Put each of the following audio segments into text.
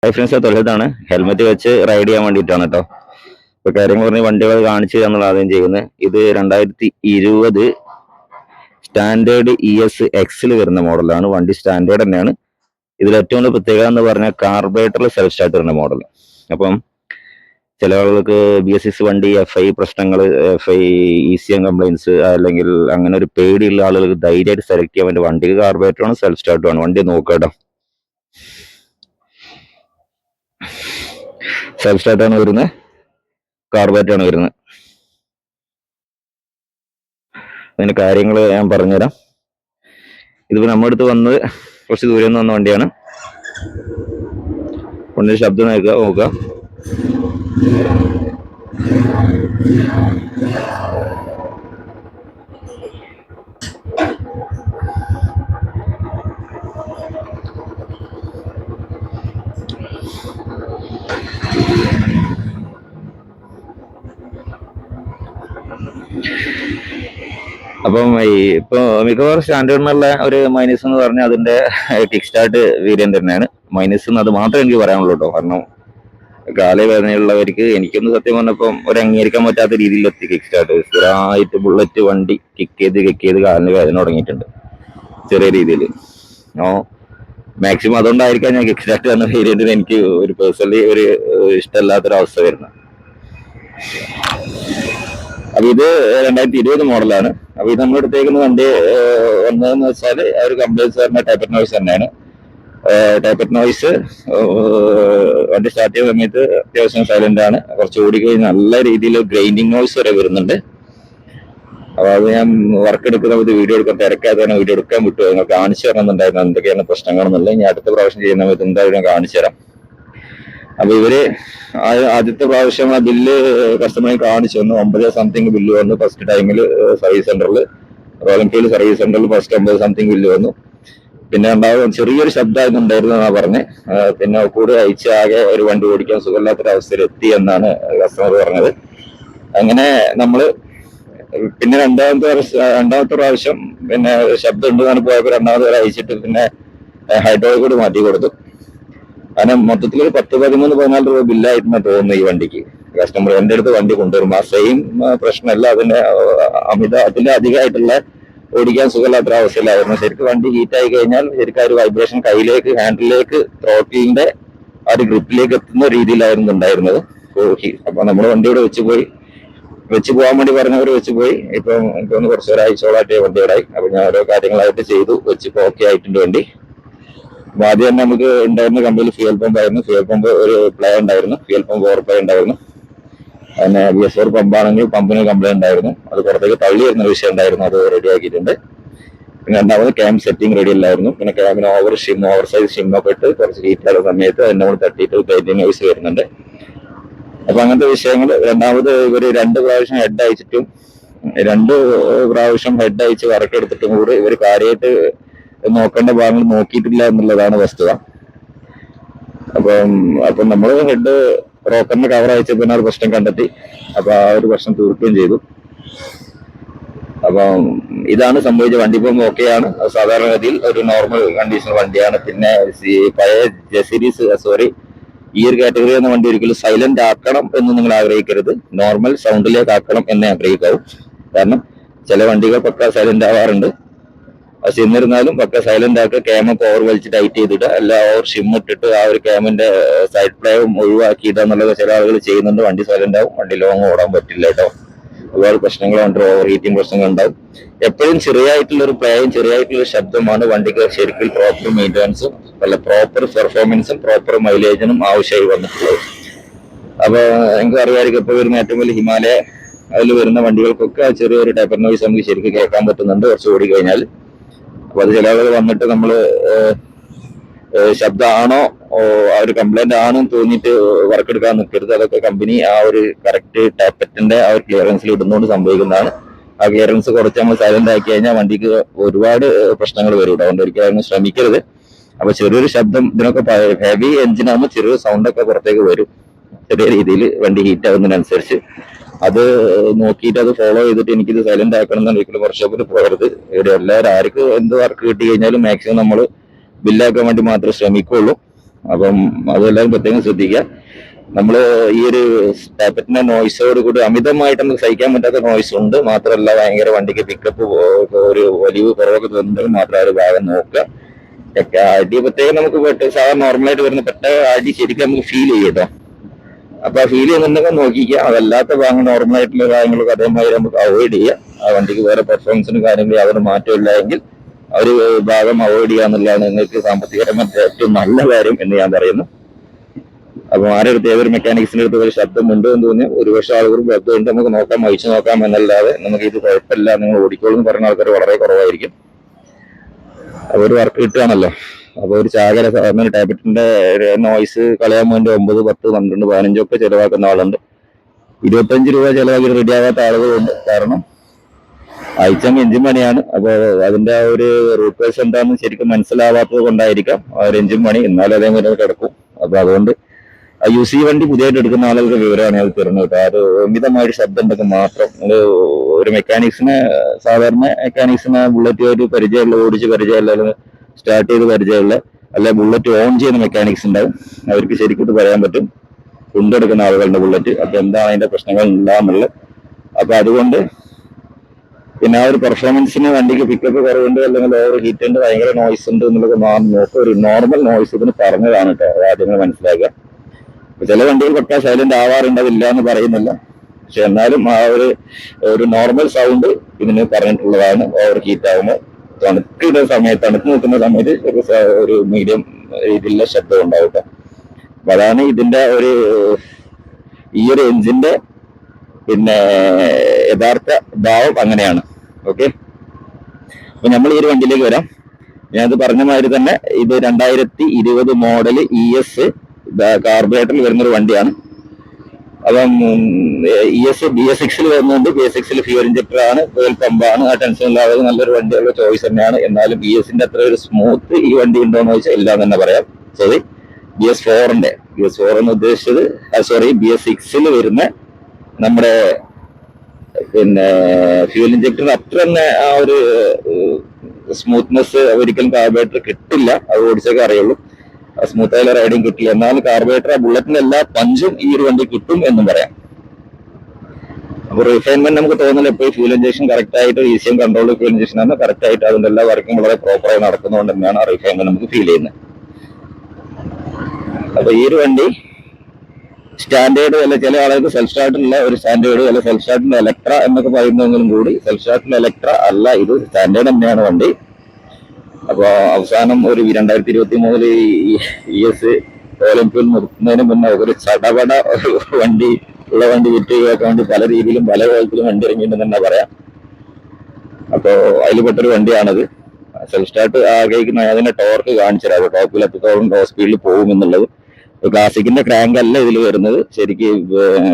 Friends തൊഴിലാണ് helmet വെച്ച് ride ചെയ്യാൻ വേണ്ടിയിട്ടാണ് കേട്ടോ. ഇപ്പൊ കാര്യങ്ങൾ പറഞ്ഞ് വണ്ടികൾ കാണിച്ചു എന്നുള്ള ആദ്യം ചെയ്യുന്നത്. ഇത് 2020 സ്റ്റാൻഡേർഡ് ES X വരുന്ന മോഡലാണ്. വണ്ടി സ്റ്റാൻഡേർഡ് തന്നെയാണ്. ഇതിൽ ഏറ്റവും വലിയ പ്രത്യേകത എന്ന് പറഞ്ഞാൽ കാർബറേറ്ററിൽ സെൽഫ് സ്റ്റാർട്ട് വരുന്ന മോഡൽ. അപ്പം ചില ആളുകൾക്ക് BS6 വണ്ടി FI പ്രശ്നങ്ങൾ, FI ECM കംപ്ലൈൻസ് അല്ലെങ്കിൽ അങ്ങനെ ഒരു പേടിയുള്ള ആളുകൾക്ക് ധൈര്യമായിട്ട് സെലക്ട് ചെയ്യാൻ വേണ്ടി വണ്ടിക്ക് കാർബറേറ്ററാണ്, സെൽഫ് സ്റ്റാർട്ടുമാണ്. വണ്ടി നോക്കാം. സെൽഫ് സ്റ്റാർട്ടാണ് വരുന്നത്, കാർബറേറ്ററാണ് വരുന്നത്. അതിന്റെ കാര്യങ്ങൾ ഞാൻ പറഞ്ഞുതരാം. ഇതിപ്പോ നമ്മുടെ അടുത്ത് വന്നത് കുറച്ച് ദൂരെ നിന്ന് വന്ന വണ്ടിയാണ്. വണ്ടിയുടെ ശബ്ദം നോക്കുക. അപ്പം ഇപ്പൊ മിക്കവാറും സ്റ്റാൻഡേർഡിനുള്ള ഒരു മൈനസ് എന്ന് പറഞ്ഞാൽ അതിന്റെ കിക്ക് സ്റ്റാർട്ട് വേരിയന്റ് തന്നെയാണ്. മൈനസ് അത് മാത്രമേ എനിക്ക് പറയാനുള്ളൂ കേട്ടോ. കാരണം കാലവേദനയുള്ളവർക്ക്, എനിക്കൊന്ന് സത്യം പറഞ്ഞപ്പം ഒരു അംഗീകരിക്കാൻ പറ്റാത്ത രീതിയിൽ എത്തി കിക്ക് സ്റ്റാർട്ട്. സ്ഥിരമായിട്ട് ബുള്ളറ്റ് വണ്ടി കിക്ക് ചെയ്ത് കാലിന് വേദന തുടങ്ങിയിട്ടുണ്ട് ചെറിയ രീതിയിൽ. മാക്സിമം അതുകൊണ്ടായിരിക്കാം ഞാൻ കിക്ക് സ്റ്റാർട്ട് എന്ന വേരിയന്റിന് എനിക്ക് ഒരു പേഴ്സണലി ഒരു ഇഷ്ടമല്ലാത്തൊരവസ്ഥ വരുന്നത്. അപ്പൊ ഇത് 2020 മോഡലാണ്. അപ്പൊ ഇത് നമ്മൾ എടുത്തേക്കുന്ന വണ്ടി വന്നതെന്ന് വെച്ചാൽ ഒരു കംപ്ലൈൻസ് പറഞ്ഞ ടൈപ്പറ്റ് നോയ്സ് തന്നെയാണ്. ടൈപ്പറ്റ് നോയ്സ് വണ്ടി സ്റ്റാർട്ട് ചെയ്യുന്ന സമയത്ത് അത്യാവശ്യം സൈലന്റ് ആണ്. കുറച്ച് ഓടിക്കഴിഞ്ഞ് നല്ല രീതിയിൽ ഗ്രൈൻഡിങ് നോയ്സ് വരെ വരുന്നുണ്ട്. അപ്പൊ അത് ഞാൻ വർക്ക് എടുക്കുന്ന സമയത്ത് വീഡിയോ എടുക്കാൻ തിരക്കാതെ വീഡിയോ എടുക്കാൻ വിട്ടു. നിങ്ങൾ കാണിച്ചു തരണമെന്നുണ്ടായിരുന്നു എന്തൊക്കെയാണ് പ്രശ്നങ്ങളെന്നുള്ളത്. ഇനി അടുത്ത പ്രാവശ്യം ചെയ്യുന്ന സമയത്ത് എന്തായാലും ഞാൻ കാണിച്ചു തരാം. അപ്പൊ ഇവര് ആദ്യത്തെ പ്രാവശ്യം ആ ബില്ല് കസ്റ്റമറിൽ കാണിച്ചു വന്നു. 9 സംതിങ് ബില്ല് വന്നു ഫസ്റ്റ് ടൈമിൽ സർവീസ് സെന്ററിൽ, റോയൽ എൻഫീൽഡ് സർവീസ് സെന്ററിൽ ഫസ്റ്റ് 9 സംതിങ് ബില്ല് വന്നു. പിന്നെ ഉണ്ടാവും ചെറിയൊരു ശബ്ദമായിട്ടുണ്ടായിരുന്നു എന്നാ പറഞ്ഞ്. പിന്നെ കൂടെ അയച്ച് ആകെ ഒരു വണ്ടി ഓടിക്കാൻ സുഖമില്ലാത്തൊരവസ്ഥയിൽ എത്തി എന്നാണ് കസ്റ്റമർ പറഞ്ഞത്. അങ്ങനെ നമ്മള് പിന്നെ രണ്ടാമത്തെ പ്രാവശ്യം പിന്നെ ശബ്ദം ഉണ്ടെന്നാണ് പോയപ്പോൾ രണ്ടാമത്തെ വരെ അയച്ചിട്ട് പിന്നെ ഹൈഡ്രോളിക് കൂടി മാറ്റി കൊടുത്തു. കാരണം മൊത്തത്തിൽ ഒരു 10-13-14 രൂപ ബില്ലായിട്ടാണ് തോന്നുന്നത് ഈ വണ്ടിക്ക്. കസ്റ്റമർ എന്റെ അടുത്ത് വണ്ടി കൊണ്ടുവരും. ആ സെയിം പ്രശ്നമല്ല, അതിന്റെ അധികമായിട്ടുള്ള ഓടിക്കാൻ സുഖമില്ലാത്ത അവസ്ഥയിലായിരുന്നു. ശരിക്കും വണ്ടി ഹീറ്റായി കഴിഞ്ഞാൽ ശരിക്കും ഒരു വൈബ്രേഷൻ കയ്യിലേക്ക്, ഹാൻഡിലേക്ക്, ത്രോട്ടിലിന്റെ ആ ഒരു ഗ്രിപ്പിലേക്ക് എത്തുന്ന രീതിയിലായിരുന്നു ഉണ്ടായിരുന്നത്. അപ്പൊ നമ്മൾ വണ്ടി ഇവിടെ വെച്ച് പോകാൻ വേണ്ടി പറഞ്ഞവർ വെച്ച് പോയി. ഇപ്പം എനിക്കൊന്ന് കുറച്ച് ഒരാഴ്ചയോളായിട്ട് വണ്ടി ഇവിടെ ആയി. അപ്പൊ ഞാൻ ഓരോ കാര്യങ്ങളായിട്ട് ചെയ്തു, വെച്ചിപ്പോ ഓക്കെ ആയിട്ടുണ്ട് വണ്ടി. ആദ്യം തന്നെ നമുക്ക് ഉണ്ടായിരുന്ന കമ്പനിയിൽ ഫ്യൂൽ പമ്പ് ആയിരുന്നു. ഫ്യൂൽ പമ്പ് ഒരു പ്ലേ ഉണ്ടായിരുന്നു, ഫ്യൂൽ പമ്പ് ഓവർപ്ലേ ഉണ്ടായിരുന്നു. പിന്നെ BS4 പമ്പാണെങ്കിൽ പമ്പിന് കംപ്ലൈന്റ് ഉണ്ടായിരുന്നു. അത് പുറത്തേക്ക് തള്ളി വരുന്ന വിഷയം ഉണ്ടായിരുന്നു, അത് റെഡിയാക്കിയിട്ടുണ്ട്. പിന്നെ രണ്ടാമത് ക്യാം സെറ്റിംഗ് റെഡി അല്ലായിരുന്നു. പിന്നെ ക്യാമിന് ഓവർ സൈസ് ഷിമ്മൊക്കെ ഇട്ട് കുറച്ച് ഹീറ്റായ സമയത്ത് അതിന്റെ കൂടെ തട്ടിയിട്ട് പെയിന്റിങ് നോയ്സ് വരുന്നുണ്ട്. അപ്പൊ അങ്ങനത്തെ വിഷയങ്ങൾ. രണ്ടാമത് ഇവര് 2 പ്രാവശ്യം ഹെഡ് അയച്ച് വർക്ക് എടുത്തിട്ടും കൂടി ഇവർ കാര്യമായിട്ട് നോക്കേണ്ട ഭാഗങ്ങൾ നോക്കിയിട്ടില്ല എന്നുള്ളതാണ് വസ്തുത. അപ്പം നമ്മൾ ഹെഡ് റോക്കറിന്റെ കവർ അയച്ചപ്പോൾ പിന്നെ ഒരു പ്രശ്നം കണ്ടെത്തി. അപ്പൊ ആ ഒരു പ്രശ്നം തീർക്കുകയും ചെയ്തു. അപ്പം ഇതാണ് സംഭവിച്ച. വണ്ടി ഇപ്പം ഓക്കെയാണ്. സാധാരണഗതിയിൽ ഒരു നോർമൽ കണ്ടീഷൻ വണ്ടിയാണ്. പിന്നെ പഴയ ഈ ഒരു കാറ്റഗറി എന്ന വണ്ടി ഒരിക്കലും സൈലന്റ് ആക്കണം എന്ന് നിങ്ങൾ ആഗ്രഹിക്കരുത്. നോർമൽ സൗണ്ടിലേക്ക് ആക്കണം എന്നേ ആഗ്രഹിക്കാവൂ. കാരണം ചില വണ്ടികൾ പക്ക സൈലന്റ് ആവാറുണ്ട്. പക്ഷെ എന്നിരുന്നാലും പക്ക സൈലന്റ് ആക്കുക, ക്യാമൊക്കെ ഓവർ വലിച്ച് ടൈറ്റ് ചെയ്തിട്ട് അല്ല ഓവർ ഷിം ഇട്ടിട്ട് ആ ഒരു ക്യാമിന്റെ സൈഡ് പ്ലേയും ഒഴിവാക്കിയിട്ടെന്നുള്ളത് ചില ആളുകൾ ചെയ്യുന്നുണ്ട്. വണ്ടി സൈലന്റ് ആവും, വണ്ടി ലോങ് ഓടാൻ പറ്റില്ല കേട്ടോ. ഒരുപാട് പ്രശ്നങ്ങളുണ്ട്, ഓവർ ഹീറ്റിംഗ് പ്രശ്നങ്ങൾ ഉണ്ടാവും. എപ്പോഴും ചെറിയായിട്ടുള്ള ഒരു പ്ലേയും ചെറിയായിട്ടുള്ള ശബ്ദമാണ് വണ്ടിക്ക് ശരിക്കും പ്രോപ്പർ മെയിൻ്റനൻസും അല്ല പ്രോപ്പർ പെർഫോമൻസും പ്രോപ്പർ മൈലേജിനും ആവശ്യമായി വന്നിട്ടുള്ളത്. അപ്പൊ എനിക്ക് അറിയാമായിരിക്കും ഇപ്പൊ വരുന്ന ഏറ്റവും വലിയ ഹിമാലയ അതിൽ വരുന്ന വണ്ടികൾക്കൊക്കെ ചെറിയൊരു ടൈപ്പർ നോയ്സ് നമുക്ക് ശരിക്കും കേൾക്കാൻ പറ്റുന്നുണ്ട് കുറച്ച് ഓടി കഴിഞ്ഞാൽ. അപ്പൊ അത് ചില ആളുകൾ വന്നിട്ട് നമ്മള് ശബ്ദമാണോ ആ ഒരു കംപ്ലൈന്റ് ആണെന്ന് തോന്നിയിട്ട് വർക്ക് എടുക്കാൻ നിൽക്കരുത്. അതൊക്കെ കമ്പനി ആ ഒരു കറക്റ്റ് ടാപ്പറ്റിന്റെ ആ ഒരു ക്ലിയറൻസിൽ ഇടുന്നതുകൊണ്ട് സംഭവിക്കുന്നതാണ്. ആ ക്ലിയറൻസ് കുറച്ച് നമ്മൾ സൈലന്റ് ആക്കി കഴിഞ്ഞാൽ വണ്ടിക്ക് ഒരുപാട് പ്രശ്നങ്ങൾ വരും. അതുകൊണ്ട് ഒരിക്കലും ശ്രമിക്കരുത്. അപ്പൊ ചെറിയൊരു ശബ്ദം, ഇതിനൊക്കെ ഹെവി എഞ്ചിനാകുമ്പോൾ ചെറിയൊരു സൗണ്ടൊക്കെ പുറത്തേക്ക് വരും ചെറിയ രീതിയിൽ വണ്ടി ഹീറ്റ് ആകുന്നതിനനുസരിച്ച്. അത് നോക്കിയിട്ട് അത് ഫോളോ ചെയ്തിട്ട് എനിക്കിത് സൈലന്റ് ആക്കണം എന്നുണ്ടെങ്കിൽ വർക്ക്ഷോപ്പിൽ പോകരുത്. ഇവിടെ എല്ലാവരും ആർക്ക് എന്ത് വർക്ക് കിട്ടി കഴിഞ്ഞാലും മാക്സിമം നമ്മൾ ബില്ലാക്കാൻ വേണ്ടി മാത്രമേ ശ്രമിക്കുള്ളൂ. അപ്പം അതെല്ലാവരും പ്രത്യേകം ശ്രദ്ധിക്കുക. നമ്മൾ ഈ ഒരു ടാപ്പറ്റിന്റെ നോയ്സോട് കൂടി അമിതമായിട്ട് നമുക്ക് സഹിക്കാൻ പറ്റാത്ത നോയ്സ് ഉണ്ട്. മാത്രമല്ല ഭയങ്കര വണ്ടിക്ക് പിക്കപ്പ് ഒരു വലിവ് കുറവൊക്കെ തോന്നുന്നുണ്ടെങ്കിൽ മാത്രം ആ ഒരു ഭാഗം നോക്കുക. അടി പ്രത്യേകം നമുക്ക് സാധാരണ നോർമലായിട്ട് വരുന്ന പെട്ട അടി ശരിക്കും നമുക്ക് ഫീൽ ചെയ്യും കേട്ടോ. അപ്പൊ ആ ഫീൽ ചെയ്യുന്നുണ്ടെങ്കിൽ നോക്കിക്കുക. അതല്ലാത്ത ഭാഗങ്ങൾ നോർമലായിട്ടുള്ള കാര്യങ്ങളൊക്കെ അതേമാതിരി നമുക്ക് അവോയ്ഡ് ചെയ്യുക. ആ വണ്ടിക്ക് വേറെ പെർഫോമൻസിനും കാര്യങ്ങളും യാതൊരു മാറ്റമില്ല എങ്കിൽ ആ ഒരു ഭാഗം അവോയ്ഡ് ചെയ്യുക എന്നുള്ളതാണ് നിങ്ങൾക്ക് സാമ്പത്തികപരമായിട്ട് ഏറ്റവും നല്ല കാര്യം എന്ന് ഞാൻ പറയുന്നു. അപ്പൊ ആരെടുത്ത് ഏതൊരു മെക്കാനിക്സിന്റെ അടുത്ത് ഒരു ശബ്ദമുണ്ട് എന്ന് തോന്നിയാൽ ഒരുപക്ഷെ ആളുകൾ ശബ്ദമുണ്ട് നമുക്ക് നോക്കാം, വഹിച്ചു നോക്കാം എന്നല്ലാതെ നമുക്ക് ഇത് കുഴപ്പമില്ല നിങ്ങൾ ഓടിക്കോളൂ എന്ന് പറയുന്ന ആൾക്കാർ വളരെ കുറവായിരിക്കും. അപ്പൊ ഒരു വർക്ക് കിട്ടുകയാണല്ലോ. അപ്പൊ ഒരു ചാകര സാധാരണ ടാബ്ലറ്റിന്റെ നോയ്സ് കളയാൻ വേണ്ടി 9, 10, 12, 15 ഒക്കെ ചെലവാക്കുന്ന ആളുണ്ട്. 25 രൂപ ചെലവാക്കി റെഡി ആകാത്ത ആളുകളുണ്ട്. കാരണം അയച്ചം എഞ്ചിൻ പണിയാണ്. അപ്പൊ അതിന്റെ ആ ഒരു റൂട്ട് വേഴ്സ് എന്താണെന്ന് ശരിക്കും മനസ്സിലാവാത്തത് കൊണ്ടായിരിക്കാം ആ ഒരു എഞ്ചിൻ പണി. എന്നാലും അതേപോലെ കിടക്കും. അപ്പൊ അതുകൊണ്ട് യൂസി വണ്ടി പുതിയതായിട്ട് എടുക്കുന്ന ആളുകൾക്ക് വിവരമാണ് അത് തരുന്നത് കേട്ടോ. അത് അമിതമായിട്ട് ശബ്ദം ഉണ്ടെങ്കിൽ മാത്രം ഒരു മെക്കാനിക്സിനെ സാധാരണ മെക്കാനിക്സിനെ ബുള്ളറ്റ് ഒരു പരിചയമുള്ള ഓടിച്ച് പരിചയമുള്ള അല്ലെങ്കിൽ സ്റ്റാർട്ട് ചെയ്ത് പരിചയമുള്ള അല്ലെ ബുള്ളറ്റ് ഓൺ ചെയ്യുന്ന മെക്കാനിക്സ് ഉണ്ടാവും. അവർക്ക് ശരിക്കും പറയാൻ പറ്റും കൊണ്ടെടുക്കുന്ന ആളുകളുടെ ബുള്ളറ്റ് അപ്പൊ എന്താണ് അതിന്റെ പ്രശ്നങ്ങൾ ഉണ്ടാകുന്നുള്ളത്. അപ്പൊ അതുകൊണ്ട് പിന്നെ ആ ഒരു പെർഫോമൻസിന് വണ്ടിക്ക് പിക്കപ്പ് കുറവുണ്ട് അല്ലെങ്കിൽ ഓവർ ഹീറ്റ് ഉണ്ട് ഭയങ്കര നോയ്സ് ഉണ്ട് എന്നുള്ളത് നോക്കുക. ഒരു നോർമൽ നോയ്സ് ഇതിന് പറഞ്ഞതാണ് കേട്ടോ. ആദ്യങ്ങൾ മനസ്സിലാക്കുക. ചില വണ്ടികൾ പക്കാ സൈലന്റ് ആവാറുണ്ട്, അതില്ല എന്ന് പറയുന്നില്ല. പക്ഷെ എന്നാലും ആ ഒരു നോർമൽ സൗണ്ട് ഇതിന് പറഞ്ഞിട്ടുള്ളതാണ്. ഓവർ ഹീറ്റ് ആകുമ്പോൾ തണുക്കുന്ന സമയത്ത് തണുത്ത് നിൽക്കുന്ന സമയത്ത് ഒരു മീഡിയം രീതിയിലുള്ള ശബ്ദം ഉണ്ടാവും. അപ്പൊ അതാണ് ഇതിന്റെ ഈ ഒരു എഞ്ചിന്റെ പിന്നെ യഥാർത്ഥ ഭാവം അങ്ങനെയാണ്. ഓക്കെ, അപ്പൊ നമ്മൾ ഈ ഒരു വണ്ടിയിലേക്ക് വരാം. ഞാനത് പറഞ്ഞ മാതിരി തന്നെ ഇത് 2020 മോഡൽ ES കാർബറേറ്ററിൽ വരുന്നൊരു വണ്ടിയാണ്. അപ്പം ES BS6 വരുന്നുണ്ട്. BS6 ഫ്യൂൽ ഇഞ്ചക്ടർ ആണ്, ഫ്യൂൽ പമ്പാണ്. ആ ടെൻഷൻ ഇല്ലാതെ നല്ലൊരു വണ്ടിയുള്ള ചോയ്സ് തന്നെയാണ്. എന്നാലും BS-ന്റെ അത്ര ഒരു സ്മൂത്ത് ഈ വണ്ടി ഉണ്ടോ എന്ന് ചോദിച്ചാൽ ഇല്ല എന്ന് തന്നെ പറയാം. സോറി, BS4 എന്ന് ഉദ്ദേശിച്ചത് BS6 വരുന്ന നമ്മുടെ പിന്നെ ഫ്യൂൽ ഇഞ്ചക്ടർ അത്ര തന്നെ ആ ഒരു സ്മൂത്ത്നെസ് ഒരിക്കലും കാർബറേറ്റർ കിട്ടില്ല. അത് ഓടിച്ചൊക്കെ അറിയുള്ളൂ. സ്മൂത്ത് ആയ റൈഡിങ് കിട്ടില്ല. എന്നാലും കാർബറേറ്റർ ബുള്ളറ്റിന്റെ എല്ലാ പഞ്ചും ഈ ഒരു വണ്ടി കിട്ടും എന്നും പറയാം. അപ്പൊ റിഫൈൻമെന്റ് നമുക്ക് തോന്നുന്നില്ല എപ്പോഴും ഫ്യൂൽ ഇഞ്ചക്ഷൻ കറക്റ്റ് ആയിട്ട് ECM കൺട്രോൾ ഫ്യൂൽ ഇഞ്ചക്ഷൻ ആണ് കറക്റ്റ് ആയിട്ട് അതിന്റെ എല്ലാ വർക്കും വളരെ പ്രോപ്പറായി നടക്കുന്നതുകൊണ്ട് തന്നെയാണ് ആ റിഫൈൻമെന്റ് നമുക്ക് ഫീൽ ചെയ്യുന്നത്. അപ്പൊ ഈ ഒരു വണ്ടി സ്റ്റാൻഡേർഡ് അല്ല, ചില ആളുകൾക്ക് സെൽഫ് സ്റ്റാർട്ടിലുള്ള ഒരു സ്റ്റാൻഡേർഡ് അല്ല സെൽഫ് സ്റ്റാർട്ടിന്റെ ഇലക്ട്ര എന്നൊക്കെ പറയുന്നതെങ്കിലും കൂടി സെൽഫ് സ്റ്റാർട്ടിന്റെ ഇലക്ട്ര അല്ല, ഇത് സ്റ്റാൻഡേർഡ് തന്നെയാണ് വണ്ടി. അപ്പൊ അവസാനം ഒരു 2023 ES ഒളിമ്പിൽ നിർത്തുന്നതിന് മുന്നേ ഒരു ചടപട വണ്ടി വിറ്റ് ചെയ്യാൻ വേണ്ടി പല രീതിയിലും പല കോലത്തിലും വണ്ടി ഇറങ്ങിയിട്ടുണ്ടെന്ന് തന്നെ പറയാം. അപ്പോ അതിൽപ്പെട്ടൊരു വണ്ടിയാണത്. സെൽഫ് സ്റ്റാർട്ട് ആഗ്രഹിക്കുന്ന അതിന്റെ ടോർക്ക് കാണിച്ചു തരാം. ടോപ്പിൽ എത്രത്തോളം ടോ സ്പീഡിൽ പോകും എന്നുള്ളത്. ക്ലാസിക്കിന്റെ ക്രാങ്ക് അല്ല ഇതിൽ വരുന്നത്, ശരിക്കും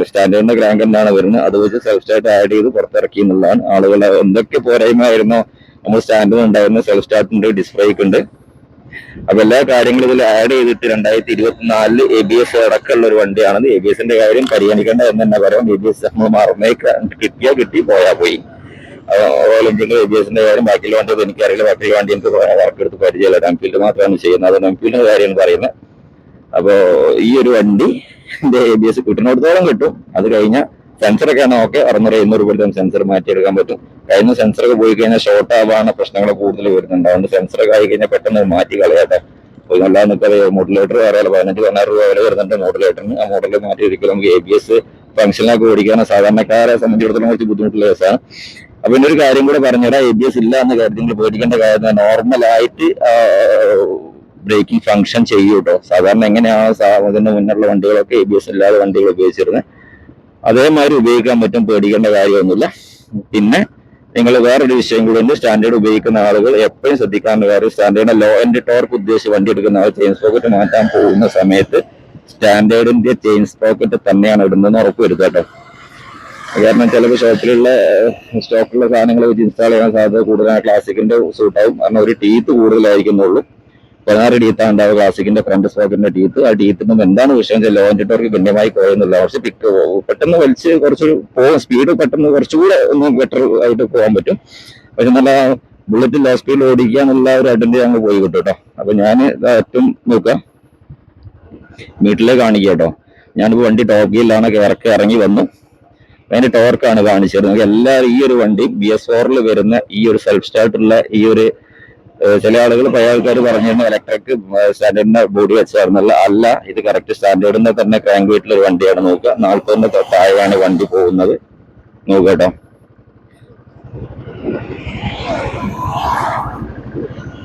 സ്റ്റാൻഡേർഡിന്റെ ക്രാങ്ക് തന്നെയാണ് വരുന്നത്. അത് വെച്ച് സെൽഫ് സ്റ്റാർട്ട് ആഡ് ചെയ്ത് പുറത്തിറക്കി എന്നുള്ളതാണ്. ആളുകളെ എന്തൊക്കെ പോരായ്മയായിരുന്നോ നമ്മൾ സ്റ്റാൻഡിൽ ഉണ്ടായിരുന്ന സെൽഫ് സ്റ്റാർട്ട് ഉണ്ട്, ഡിസ്ക് ബ്രേക്ക് ഉണ്ട്. അപ്പൊ എല്ലാ കാര്യങ്ങളും ഇതിൽ ആഡ് ചെയ്തിട്ട് 2024 ABS അടക്കമുള്ള ഒരു വണ്ടിയാണത്. ABSന്റെ കാര്യം പരിഗണിക്കേണ്ട എന്ന് തന്നെ പറയാം. ABS നമ്മൾ മറന്നേ കിട്ടിയാ കിട്ടി, പോയാ പോയി. റോയൽ എൻഫീൽഡ് ABSന്റെ കാര്യം ബാക്കിയുള്ള വണ്ടി എനിക്കറിയില്ല. ബാക്കിയുള്ള വണ്ടി എനിക്ക് വർക്ക് എടുത്ത് പരിചയമില്ല. എൻഫീൽഡ് മാത്രമാണ് ചെയ്യുന്നത്. അത് എൻഫീൽഡിന്റെ കാര്യമാണ് പറയുന്നത്. അപ്പോ ഈ ഒരു വണ്ടി ABS കിട്ടുന്നിടത്തോളം കിട്ടും. അത് കഴിഞ്ഞാൽ സെൻസറൊക്കെയാണ് ഓക്കെ. 600-700 രൂപ സെൻസർ മാറ്റിയെടുക്കാൻ പറ്റും. കഴിഞ്ഞ സെൻസറൊക്കെ പോയി കഴിഞ്ഞാൽ ഷോർട്ട് ആവാണ് പ്രശ്നങ്ങൾ കൂടുതൽ വരുന്നുണ്ട്. അതുകൊണ്ട് സെൻസറൊക്കെ ആയി കഴിഞ്ഞാൽ പെട്ടെന്ന് മാറ്റി കളയാട്ടെ. അല്ലാതെ നിൽക്കാതെ മോഡുലേറ്റർ വേറെ 15-16 രൂപ വില വരുന്നുണ്ട് മോഡുലേറ്ററിന്. ആ മോഡലിൽ മാറ്റി ഒരിക്കലും നമുക്ക് ABS ഫംഗ്ഷനൊക്കെ ഓടിക്കാൻ സാധാരണക്കാരെ സംബന്ധിച്ചിടത്തോളം കുറച്ച് ബുദ്ധിമുട്ടുള്ള കേസാണ്. അപ്പൊ പിന്നെ ഒരു കാര്യം കൂടെ പറഞ്ഞുതരാം. ABS ഇല്ല എന്ന് കരുതി പേടിക്കേണ്ട കാര്യം, നോർമലായിട്ട് ബ്രേക്കിംഗ് ഫംഗ്ഷൻ ചെയ്യും കേട്ടോ. സാധാരണ എങ്ങനെയാണ് ഇതിന്റെ മുന്നുള്ള വണ്ടികളൊക്കെ ABS ഇല്ലാതെ വണ്ടികൾ ഉപയോഗിച്ചിരുന്നത് അതേമാതിരി ഉപയോഗിക്കാൻ പറ്റും. പേടിക്കേണ്ട കാര്യമൊന്നുമില്ല. പിന്നെ നിങ്ങൾ വേറൊരു വിഷയം കൂടെ ഉണ്ട്. സ്റ്റാൻഡേർഡ് ഉപയോഗിക്കുന്ന ആളുകൾ എപ്പോഴും ശ്രദ്ധിക്കാനുള്ള കാര്യം, സ്റ്റാൻഡേർഡ് ലോ ആൻഡ് ടോർക്ക് ഉദ്ദേശിച്ച് വണ്ടി എടുക്കുന്ന ആൾ ചെയിൻ സ്പ്രോക്കറ്റ് മാറ്റാൻ പോകുന്ന സമയത്ത് സ്റ്റാൻഡേർഡിന്റെ ചെയിൻ സ്പ്രോക്കറ്റ് തന്നെയാണ് ഇടുന്നതെന്ന് ഉറപ്പ് വരുത്തുക കേട്ടോ. കാരണം ചിലപ്പോൾ ഷോപ്പിലുള്ള സ്റ്റോക്കുള്ള സാധനങ്ങൾ വെച്ച് ഇൻസ്റ്റാൾ ചെയ്യാൻ സാധ്യത കൂടുതലാണ്. ക്ലാസിക്കിന്റെ സൂട്ടാവും. കാരണം ഒരു ടീത്ത് കൂടുതലായിരിക്കുന്നുള്ളൂ. 16 ടീത്താണ് ഉണ്ടാവുക ക്ലാസിക്കിന്റെ ഫ്രണ്ട് സ്പോക്കറ്റിന്റെ ടീത്ത്. ആ ടീത്തിനും എന്താണ് വിഷയം ലോ ആൻഡ് ടോർക്ക് ഗണ്യമായി കുറയുന്നില്ല. പക്ഷെ പെട്ടെന്ന് വലിച്ച് കുറച്ചൊരു പോകും സ്പീഡ് പെട്ടെന്ന് കുറച്ചുകൂടെ ഒന്ന് ബെറ്റർ ആയിട്ട് പോകാൻ പറ്റും. പക്ഷെ നല്ല ബുള്ളറ്റ് ലോ സ്പീഡിൽ ഓടിക്കുക എന്നുള്ള ഒരു അഡ്വൻറ്റേജ് അങ്ങ് പോയി കിട്ടും കേട്ടോ. അപ്പൊ ഞാൻ ഏറ്റവും നോക്കാം മീറ്ററിലേക്ക് കാണിക്കുക കേട്ടോ. ഞാനിപ്പോൾ വണ്ടി ടോപ്പ് ഗിയറിലാണ് ഇറങ്ങി വന്നു. അതിന്റെ ടോർക്കാണ് കാണിച്ചത്. നമുക്ക് എല്ലാവരും ഈ ഒരു വണ്ടി BS4 വരുന്ന ഈ ഒരു സെൽഫ് സ്റ്റാർട്ടുള്ള ഈ ഒരു ചില ആളുകൾ പഴയ ആൾക്കാർ പറഞ്ഞിരുന്നു ഇലക്ട്രിക് സ്റ്റാൻഡേർഡിന്റെ ബോഡി വെച്ചായിരുന്നല്ല. അല്ല, ഇത് കറക്റ്റ് സ്റ്റാൻഡേർഡിന്റെ തന്നെ ക്രാങ്ക് വെയിറ്റുള്ള ഒരു വണ്ടിയാണ്. നോക്കുക, 40 താഴെയാണ് വണ്ടി പോകുന്നത്. നോക്കുക കേട്ടോ,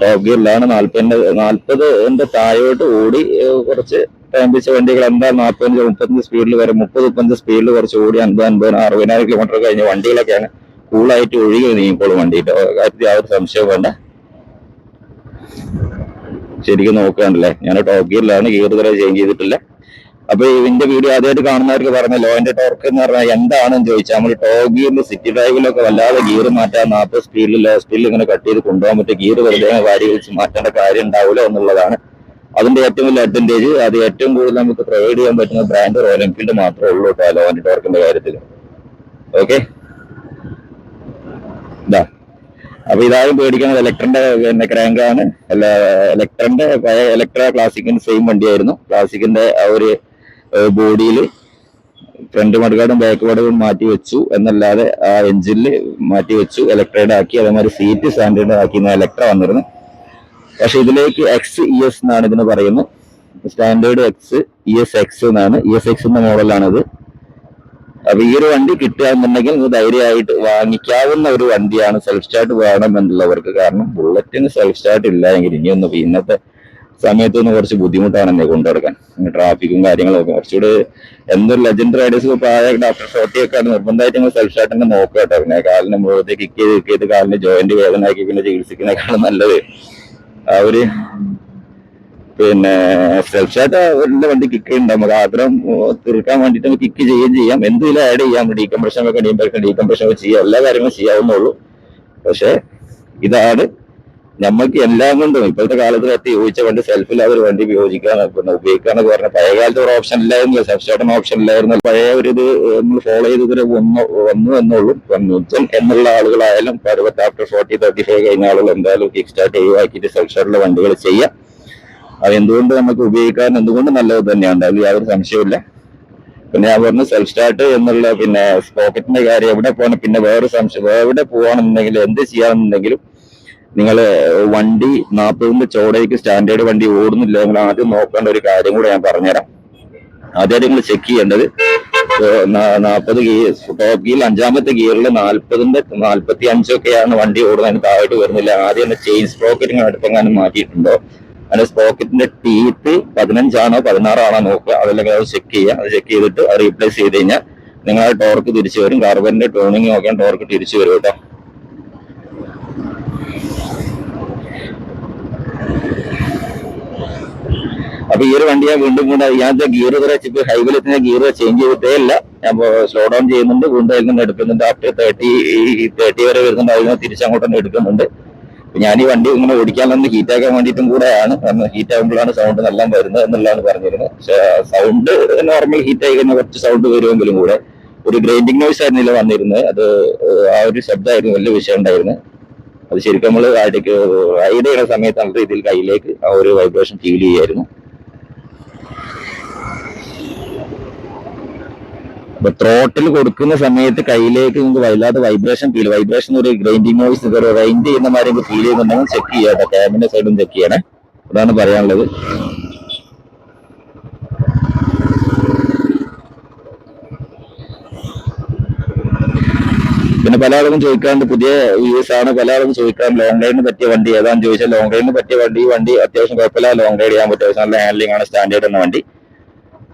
ടോപ്പ് ഗിയറിലാണ് 40 താഴോട്ട് ഓടി. കുറച്ച് ടൈംപിച്ച വണ്ടികൾ എന്താ 40-35 സ്പീഡിൽ വരെ 30-35 സ്പീഡിൽ കുറച്ച് ഓടി 50-60 കിലോമീറ്റർ കഴിഞ്ഞ വണ്ടികളൊക്കെയാണ് കൂളായിട്ട് ഒഴുകി നീങ്ങിക്കോളും വണ്ടിയിട്ട്. കാര്യത്തിൽ ആ ഒരു സംശയം വേണ്ട. ശരിക്കും നോക്കുകയാണല്ലേ, ഞാൻ ടോപ്പ് ഗിയറിലാണ്, ഗിയർ ഇതുവരെ ചേഞ്ച് ചെയ്തിട്ടില്ല. അപ്പൊ ഇതിന്റെ വീഡിയോ ആദ്യമായിട്ട് കാണുന്നവർക്ക് പറഞ്ഞ ലോന്റെ ടോർക്ക് എന്ന് പറഞ്ഞാൽ എന്താണെന്ന് ചോദിച്ചാൽ നമ്മൾ ടോപ്പ് ഗിയറിൽ സിറ്റി ഡ്രൈവിലൊക്കെ വല്ലാതെ ഗിയർ മാറ്റാൻ 40 സ്പീഡിൽ ലോ സ്പീഡിൽ ഇങ്ങനെ കട്ട് ചെയ്ത് കൊണ്ടുപോകാൻ പറ്റും. ഗിയർ വെറുതെ വാരി വെച്ച് മാറ്റേണ്ട കാര്യം ഉണ്ടാവില്ല എന്നുള്ളതാണ് അതിന്റെ ഏറ്റവും വലിയ അഡ്വാൻറ്റേജ്. അത് ഏറ്റവും കൂടുതൽ നമുക്ക് പ്രൊവൈഡ് ചെയ്യാൻ പറ്റുന്ന ബ്രാൻഡ് റോയൽ എൻഫീൽഡ് മാത്രമേ ഉള്ളൂ കേട്ടോ ലോന്റെ ടോർക്കിന്റെ കാര്യത്തിൽ. ഓക്കെ, ഇതാ. അപ്പൊ ഇതാരും പേടിക്കുന്നത് ഇലക്ട്രന്റെ പിന്നെ ക്രാങ്കാണ്. ഇലക്ട്രന്റെ പഴയ ഇലക്ട്ര ക്ലാസിക്കിന്റെ സെയിം വണ്ടിയായിരുന്നു. ക്ലാസിക്കിന്റെ ആ ഒരു ബോഡിയിൽ ഫ്രണ്ട് മഡ്ഗാർഡും ബാക്ക് മഡ്ഗാർഡും മാറ്റി വെച്ചു എന്നല്ലാതെ ആ എഞ്ചിനിൽ മാറ്റി വെച്ചു, ഇലക്ട്രയുടെ ആക്കി. അതേമാതിരി സീറ്റ് സ്റ്റാൻഡേർഡ് ആക്കി ഇലക്ട്ര വന്നിരുന്നു. പക്ഷെ ഇതിലേക്ക് XES എന്നാണ് ഇതിന് പറയുന്നത്. സ്റ്റാൻഡേർഡ് ESX എന്നാണ്. ESX എന്ന മോഡലാണിത്. അപ്പൊ ഈ ഒരു വണ്ടി കിട്ടുകയെന്നുണ്ടെങ്കിൽ ഇത് ധൈര്യമായിട്ട് വാങ്ങിക്കാവുന്ന ഒരു വണ്ടിയാണ് സെൽഫ് സ്റ്റാർട്ട് വേണം എന്നുള്ളവർക്ക്. കാരണം ബുള്ളറ്റിന് സെൽഫ് സ്റ്റാർട്ട് ഇല്ല എങ്കിൽ ഇനിയൊന്നും ഇന്നത്തെ സമയത്തൊന്നും കുറച്ച് ബുദ്ധിമുട്ടാണ് എന്നെ കൊണ്ടുനടക്കാൻ. ട്രാഫിക്കും കാര്യങ്ങളൊക്കെ കുറച്ചുകൂടി എന്തൊരു ലെജൻഡ് റൈഡേഴ്സ് പ്രായ ഡോക്ടർ 40 ഒക്കെ നിർബന്ധമായിട്ട് നിങ്ങൾ സെൽഫ് സ്റ്റാർട്ട് തന്നെ നോക്കുക കേട്ടോ. പിന്നെ കാലിന് മുഖത്ത് കിക്ക് ചെയ്ത് കാലിന് ജോയിന്റ് വേദന ആക്കി പിന്നെ ചികിത്സിക്കുന്നതിനേക്കാളും നല്ലത് ആ ഒരു പിന്നെ സെൽഫ് സ്റ്റാർട്ട് വണ്ടി കിക്ക് ഉണ്ട്. നമുക്ക് ആഗ്രഹം തീർക്കാൻ വേണ്ടിയിട്ട് നമുക്ക് കിക്ക് ചെയ്യുകയും ചെയ്യാം, എന്തെങ്കിലും ആഡ് ചെയ്യാം. ഡീകംപ്രഷൻ ഒക്കെ ഡീകംപ്രഷൻ ഒക്കെ ചെയ്യാം, എല്ലാ കാര്യങ്ങളും ചെയ്യാവുന്നുള്ളൂ. പക്ഷെ ഇതാണ് നമ്മൾക്ക് എല്ലാം കൊണ്ടും ഇപ്പോഴത്തെ കാലത്ത് യോജിച്ച വണ്ടി, സെൽഫില്ലാതെ ഒരു വണ്ടി ഉപയോഗിക്കാന്നൊക്കെ പറഞ്ഞ പഴയ കാലത്ത് ഒരു ഓപ്ഷൻ ഇല്ലായിരുന്നു, സെൽഫ് സ്റ്റാർട്ടിന് ഓപ്ഷൻ ഇല്ലായിരുന്നു. പഴയ ഒരു ഇത് നമ്മൾ ഫോളോ ചെയ്തത് വന്നു എന്നുള്ളൂ. ന്യൂജൻ എന്നുള്ള ആളുകളായാലും 60 ആഫ്റ്റർ 40-35 കഴിഞ്ഞ ആളുകൾ എന്തായാലും കിക്ക് സ്റ്റാർട്ട് ഒഴിവാക്കിയിട്ട് സെൽഫ് സ്റ്റാർട്ടുള്ള വണ്ടികൾ ചെയ്യാം. അത് എന്തുകൊണ്ട് നമുക്ക് ഉപയോഗിക്കാൻ എന്തുകൊണ്ട് നല്ലത് തന്നെയാണ്, അതിൽ യാതൊരു സംശയമില്ല. പിന്നെ ഞാൻ പറഞ്ഞു സെൽഫ് സ്റ്റാർട്ട് എന്നുള്ള പിന്നെ പോക്കറ്റിന്റെ കാര്യം എവിടെ പോകണം. പിന്നെ വേറെ സംശയം, എവിടെ പോകണമെന്നുണ്ടെങ്കിലും എന്ത് ചെയ്യാമെന്നുണ്ടെങ്കിലും നിങ്ങൾ വണ്ടി 40 ചോടേക്ക് സ്റ്റാൻഡേർഡ് വണ്ടി ഓടുന്നില്ല, നിങ്ങൾ ആദ്യം നോക്കേണ്ട ഒരു കാര്യം കൂടെ ഞാൻ പറഞ്ഞുതരാം. ആദ്യമായിട്ട് നിങ്ങൾ ചെക്ക് ചെയ്യേണ്ടത് 40 ഗിയർ ടോപ്പ് ഗിയർ 5ാമത്തെ ഗിയറിൽ 40-45 ഒക്കെയാണ് വണ്ടി ഓടുന്നതിന് താഴോട്ട് വരുന്നില്ല. ആദ്യം തന്നെ ചെയിൻ സ്പ്രോക്കറ്റ് നിങ്ങൾ അടുത്തെങ്ങാനും മാറ്റിയിട്ടുണ്ടോ, അതിന്റെ സ്പ്രോക്കറ്റിന്റെ ടീത്ത് 15 ആണോ 16 ആണോ നോക്കുക. അതല്ലെങ്കിൽ അത് ചെക്ക് ചെയ്യുക. അത് ചെക്ക് ചെയ്തിട്ട് അത് റീപ്ലേസ് ചെയ്ത് കഴിഞ്ഞാൽ നിങ്ങളുടെ ടോർക്ക് തിരിച്ചു വരും. കാർബണിന്റെ ടോണിങ് നോക്കാൻ ടോർക്ക് തിരിച്ചു വരും കേട്ടോ. അപ്പൊ ഈ ഒരു വണ്ടി ഞാൻ വീണ്ടും ഞാനത്തെ ഗിയർ ഹൈവേലെത്തിന് ഗിയർ ചേഞ്ച് ചെയ്തിട്ടേ ഇല്ല. ഞാൻ സ്ലോ ഡൗൺ ചെയ്യുന്നുണ്ട്, വീണ്ടും അതിൽ നിന്ന് എടുക്കുന്നുണ്ട്. ആഫ്റ്റർ 30 വരെ വരുന്നുണ്ട്, അതിൽ നിന്ന് തിരിച്ചങ്ങോട്ട് തന്നെ എടുക്കുന്നുണ്ട്. ഞാൻ ഈ വണ്ടി ഇങ്ങനെ ഓടിക്കാനൊന്ന് ഹീറ്റാക്കാൻ വേണ്ടിയിട്ടും കൂടെയാണ്. കാരണം ഹീറ്റ് ആകുമ്പോഴാണ് സൗണ്ട് നല്ല വരുന്നത് എന്നുള്ളതാണ് പറഞ്ഞിരുന്നത്. പക്ഷെ സൗണ്ട് നോർമൽ ഹീറ്റ് ആയി കഴിഞ്ഞാൽ കുറച്ച് സൗണ്ട് വരുമെങ്കിലും കൂടെ ഒരു ഗ്രൈൻഡിങ് നോയ്സ് ആയിരുന്നില്ല വന്നിരുന്നത്. അത് ആ ഒരു ശബ്ദമായിരുന്നു വലിയ വിഷയം ഉണ്ടായിരുന്നത്. അത് ശരിക്കും നമ്മൾ റൈഡ് ചെയ്യുന്ന സമയത്ത് നല്ല രീതിയിൽ കയ്യിലേക്ക് ആ ഒരു വൈബ്രേഷൻ ഫീൽ ചെയ്യായിരുന്നു. അപ്പൊ ത്രോട്ടിൽ കൊടുക്കുന്ന സമയത്ത് കയ്യിലേക്ക് നിങ്ങൾക്ക് വല്ലാത്ത വൈബ്രേഷൻ ഒരു ഗ്രൈൻഡിങ് നോയ്സ് ഒരു റൈൻഡ് ചെയ്യുന്ന മാതിരി ഫീൽ ചെയ്യുന്നുണ്ടെങ്കിൽ ചെക്ക് ചെയ്യാം. ക്യാബിന്റെ സൈഡും ചെക്ക് ചെയ്യണേ. അതാണ് പറയാനുള്ളത്. പിന്നെ പല ആളുകളും ചോദിക്കാറുണ്ട്, പുതിയ വ്യൂസ് ആണ്, പല ആളുകളും ചോദിക്കാറുണ്ട് ലോങ് റൈഡിന് പറ്റിയ വണ്ടി ഏതാണെന്ന് ചോദിച്ചാൽ ലോങ് റൈഡിന് പറ്റിയ വണ്ടി അത്യാവശ്യം കുഴപ്പമില്ല, ലോങ് റൈഡ് ചെയ്യാൻ പറ്റും, നല്ല ഹാൻഡ്ലിംഗ് ആണ്, സ്റ്റാൻഡേർഡ് എന്ന വണ്ടി.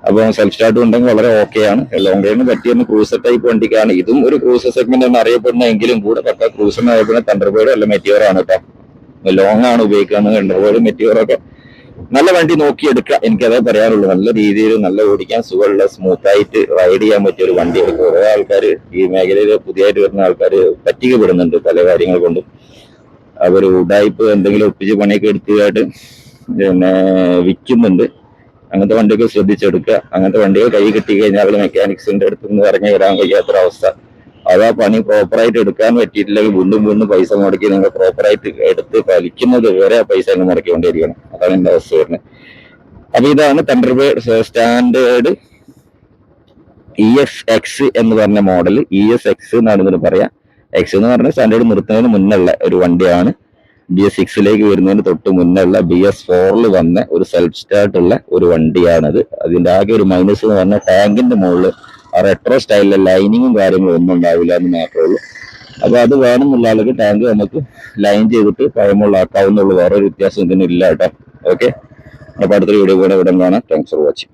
അപ്പോൾ സെൽഫ് സ്റ്റാർട്ട് ഉണ്ടെങ്കിൽ വളരെ ഓക്കെയാണ്. ലോങ് റൈഡിന് പറ്റിയ ക്രൂസർ ടൈപ്പ് വണ്ടിക്കാണ്. ഇതും ഒരു ക്രൂസർ സെഗ്മെന്റ് ആണ് അറിയപ്പെടുന്നതെങ്കിലും കൂടെ പക്ക ക്രൂസറിന് അറിയപ്പെടുന്ന തണ്ടർബേർഡ് അല്ല മെറ്റിയോർ ആണ് കേട്ടോ. ലോങ് ആണ് ഉപയോഗിക്കുന്നത്. തണ്ടർബേർഡ് മെറ്റിയോറൊക്കെ നല്ല വണ്ടി നോക്കിയെടുക്കുക, എനിക്കതേ പറയാനുള്ളൂ. നല്ല രീതിയിൽ നല്ല ഓടിക്കാൻ സുഖമുള്ള സ്മൂത്തായിട്ട് റൈഡ് ചെയ്യാൻ പറ്റിയ ഒരു വണ്ടി. കുറെ ആൾക്കാർ ഈ മേഖലയിൽ പുതിയതായിട്ട് വരുന്ന ആൾക്കാർ പറ്റിക്കപ്പെടുന്നുണ്ട് പല കാര്യങ്ങൾ കൊണ്ടും. അവർ ഉഡായിപ്പ് എന്തെങ്കിലും ഒപ്പിച്ച് പണിയൊക്കെ എടുത്തതായിട്ട് പിന്നെ വിൽക്കുന്നുണ്ട്. അങ്ങനത്തെ വണ്ടിയൊക്കെ ശ്രദ്ധിച്ചെടുക്കുക. അങ്ങനത്തെ വണ്ടികൾ കൈ കിട്ടി കഴിഞ്ഞാൽ മെക്കാനിക്സിന്റെ അടുത്ത് നിന്ന് ഇറങ്ങി വരാൻ കഴിയാത്തൊരവസ്ഥ. അതാ പണി പ്രോപ്പറായിട്ട് എടുക്കാൻ പറ്റിയിട്ടില്ലെങ്കിൽ വീണ്ടും പൈസ മുടക്കി നിങ്ങൾ പ്രോപ്പറായിട്ട് എടുത്ത് വലിക്കുന്നത് വരെ പൈസ അങ്ങ് മുടക്കിക്കൊണ്ടിരിക്കണം. അതാണ് എന്റെ അവസ്ഥ വരുന്നത്. അപ്പൊ ഇതാണ് തണ്ടർബേർഡ് സ്റ്റാൻഡേർഡ് ESX എന്ന് പറഞ്ഞ മോഡൽ. ESX എന്നാണ് ഇതിന് പറയാ. എക്സ് എന്ന് പറഞ്ഞ സ്റ്റാൻഡേർഡ് നിർത്തുന്നതിന് മുന്നുള്ള ഒരു വണ്ടിയാണ്. BS6 വരുന്നതിന് തൊട്ട് മുന്നുള്ള BS4 വന്ന ഒരു സെൽഫ് സ്റ്റാർട്ട് ഉള്ള ഒരു വണ്ടിയാണത്. അതിന്റെ ആകെ ഒരു മൈനസ് എന്ന് പറഞ്ഞാൽ ടാങ്കിന്റെ മുകളിൽ ആ റെട്രോ സ്റ്റൈലിലെ ലൈനിങ്ങും കാര്യങ്ങളും ഒന്നും ഉണ്ടാവില്ല എന്ന് മാത്രമേ ഉള്ളൂ. അപ്പൊ അത് വേണമെന്നുള്ള ആൾക്ക് ടാങ്ക് നമുക്ക് ലൈൻ ചെയ്തിട്ട് പഴമുള്ളാക്കാവുന്നുള്ളൂ. വേറെ ഒരു വ്യത്യാസം ഇതിനില്ല കേട്ടോ. ഓക്കെ, അപ്പൊ അടുത്തൊരു വീഡിയോ കൂടെ ഇവിടെ കാണാം. Thanks for watching.